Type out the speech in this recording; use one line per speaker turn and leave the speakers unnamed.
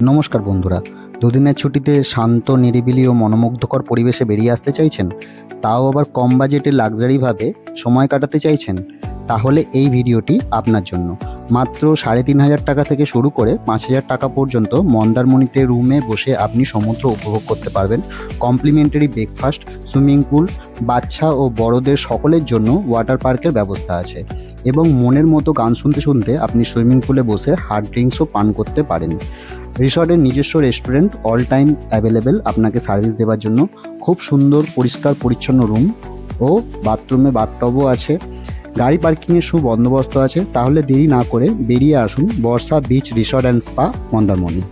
নমস্কার বন্ধুরা, দুদিনের ছুটিতে শান্ত নিরিবিলি ও মনোমুগ্ধকর পরিবেশে বেরিয়ে আসতে চাইছেন, তাও আবার কম বাজেটে লাক্সারিভাবে সময় কাটাতে চাইছেন, তাহলে এই ভিডিওটি আপনার জন্য। মাত্র ৩,৫০০ টাকা থেকে শুরু করে ৫,০০০ টাকা পর্যন্ত মন্দারমণিতে রুমে বসে আপনি সমুদ্র উপভোগ করতে পারবেন। কমপ্লিমেন্টারি ব্রেকফাস্ট, সুইমিং পুল, বাচ্চা ও বড়দের সকলের জন্য ওয়াটার পার্কের ব্যবস্থা আছে এবং মনের মতো গান শুনতে শুনতে আপনি সুইমিং পুলে বসে হার্ড ড্রিঙ্কসও পান করতে পারেন। রিসর্টের নিজস্ব রেস্টুরেন্ট অল টাইম অ্যাভেলেবেল আপনাকে সার্ভিস দেওয়ার জন্য। খুব সুন্দর পরিষ্কার পরিচ্ছন্ন রুম ও বাথরুমে বাথটবও আছে। গাড়ি পার্কিংয়ের সুবন্দোবস্ত আছে। তাহলে দেরি না করে বেরিয়ে আসুন Barsha beach resort and spa, Mandarmani.